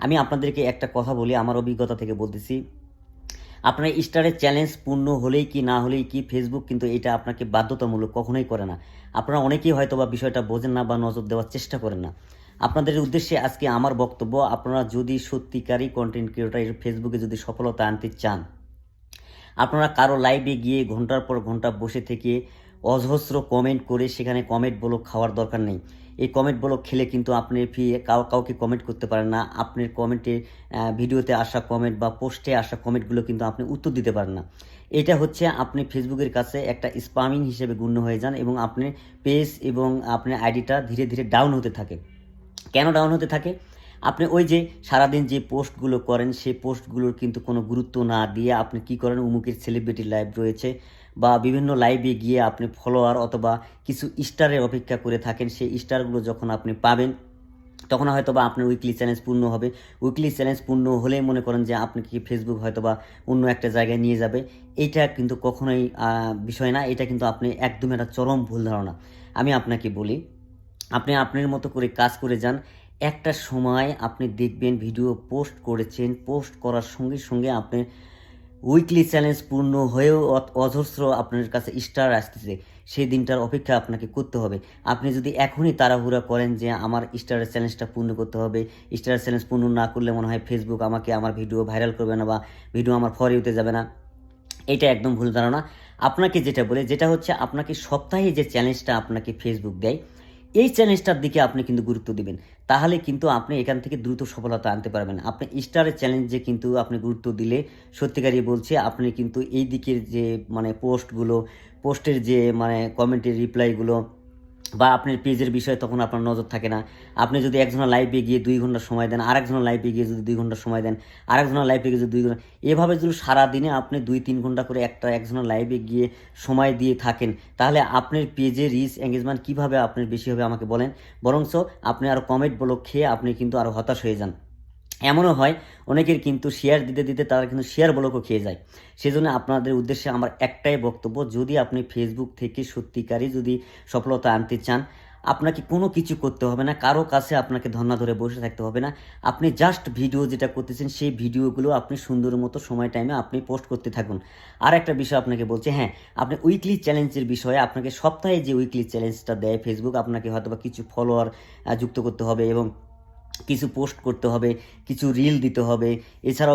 আমি আপনাদেরকে একটা কথা বলি, আমার অভিজ্ঞতা থেকে বলতেছি। আপনার স্টারের চ্যালেঞ্জ পূর্ণ হলেই কি না হলেই কি ফেসবুক কিন্তু এটা আপনাকে বাধ্যতামূলক কখনোই করে না। আপনারা অনেকেই হয়তোবা বিষয়টা বোঝেন না বা নজর দেওয়ার চেষ্টা করেন না। আপনাদের উদ্দেশ্যে আজকে আমার বক্তব্য, আপনারা যদি সত্যিকারই কন্টেন্ট ক্রিয়েটর ফেসবুকে যদি সফলতা আনতে চান, আপনারা কারো লাইভে গিয়ে ঘন্টার পর ঘন্টা বসে থেকে অজস্র কমেন্ট করে সেখানে কমেন্ট ব্লক খাওয়ার দরকার নেই। এই কমেন্ট ব্লক খেলে কিন্তু আপনি কাউকে কমেন্ট করতে পারেন না। আপনার কমেন্টে ভিডিওতে আসা কমেন্ট বা পোস্টে আসা কমেন্টগুলো কিন্তু আপনি উত্তর দিতে পারেন না। এটা হচ্ছে আপনি ফেসবুকের কাছে একটা স্পামিং হিসেবে গণ্য হয়ে যান এবং আপনার পেজ এবং আপনার আইডিটা ধীরে ধীরে ডাউন হতে থাকে। কেন ডাউন হতে থাকে? আপনি ওই যে সারাদিন যে পোস্টগুলো করেন, সেই পোস্টগুলোর কিন্তু কোনো গুরুত্ব না দিয়ে আপনি কী করেন, অমুকের সেলিব্রিটি লাইভ রয়েছে বা বিভিন্ন লাইভে গিয়ে আপনি ফলোয়ার অথবা কিছু স্টারের অপেক্ষা করে থাকেন। সেই স্টারগুলো যখন আপনি পাবেন, তখন হয়তোবা আপনার উইকলি চ্যালেঞ্জ পূর্ণ হবে। উইকলি চ্যালেঞ্জ পূর্ণ হলেই মনে করেন যে আপনাকে ফেসবুক হয়তোবা অন্য একটা জায়গায় নিয়ে যাবে। এইটা কিন্তু কখনোই বিষয় না। এটা কিন্তু আপনি একদমই একটা চরম ভুল ধারণা। আমি আপনাকে বলি, আপনি আপনার মতো করে কাজ করে যান। একটা সময় আপনি দেখবেন ভিডিও পোস্ট করেছেন, পোস্ট করার সঙ্গে সঙ্গে আপনি উইকলি চ্যালেঞ্জ পূর্ণ হয়েও অজস্র আপনার কাছে স্টার আসতেছে। সেই দিনটার অপেক্ষা আপনাকে করতে হবে। আপনি যদি এখনই তাড়াহুড়া করেন যে আমার স্টারের চ্যালেঞ্জটা পূর্ণ করতে হবে, স্টারের চ্যালেঞ্জ পূর্ণ না করলে মনে হয় ফেসবুক আমাকে আমার ভিডিও ভাইরাল করবে না বা ভিডিও আমার ফর ইউতে যাবে না, এটা একদম ভুল ধারণা। আপনাকে যেটা হচ্ছে আপনাকে সপ্তাহে যে চ্যালেঞ্জটা আপনাকে ফেসবুক দেয়, এই চ্যালেঞ্জটার দিকে আপনি কিন্তু গুরুত্ব দিবেন। তাহলে কিন্তু আপনি এখান থেকে দ্রুত সফলতা আনতে পারবেন। আপনি স্টারের চ্যালেঞ্জে কিন্তু আপনি গুরুত্ব দিলে, সত্যিকারই বলছি, আপনি কিন্তু এই দিকের যে পোস্টের যে কমেন্টের রিপ্লাইগুলো বা আপনার পেজের বিষয়ে তখন আপনার নজর থাকে না। আপনি যদি একজনের লাইভে গিয়ে 2 ঘন্টা সময় দেন, আরেকজনের লাইভে গিয়ে যদি 2 ঘন্টা সময় দেন, আরেকজনের লাইভে গিয়ে যদি 2 ঘন্টা, এভাবে যদি সারাদিনে আপনি 2-3 ঘন্টা করে একজনের লাইভে গিয়ে সময় দিয়ে থাকেন, তাহলে আপনার পেজে রিচ এঙ্গেজমেন্ট কীভাবে আপনার বেশি হবে আমাকে বলেন? বরঞ্চ আপনি আরও কমেন্ট ব্লক খেয়ে আপনি কিন্তু আরও হতাশ হয়ে যান। এমনও হয় অনেকের কিন্তু শেয়ার দিতে দিতে তারা কিন্তু শেয়ার ব্লকও খেয়ে যায়। সেজন্য আপনাদের উদ্দেশ্যে আমার একটাই বক্তব্য, যদি আপনি ফেসবুক থেকে সত্যিকারই যদি সফলতা আনতে চান, আপনাকে কোনো কিছু করতে হবে না, কারো কাছে আপনাকে ধর্না ধরে বসে থাকতে হবে না। আপনি জাস্ট ভিডিও যেটা করতেছেন সেই ভিডিওগুলো আপনি সুন্দর মতো সময় টাইমে আপনি পোস্ট করতে থাকুন। আর একটা বিষয় আপনাকে বলছি, হ্যাঁ, আপনি উইকলি চ্যালেঞ্জের বিষয়ে আপনাকে সপ্তাহে যে উইকলি চ্যালেঞ্জটা দেয় ফেসবুক, আপনাকে হয়তোবা কিছু ফলোয়ার যুক্ত করতে হবে এবং কিছু পোস্ট করতে হবে, কিছু রিল দিতে হবে। এছাড়াও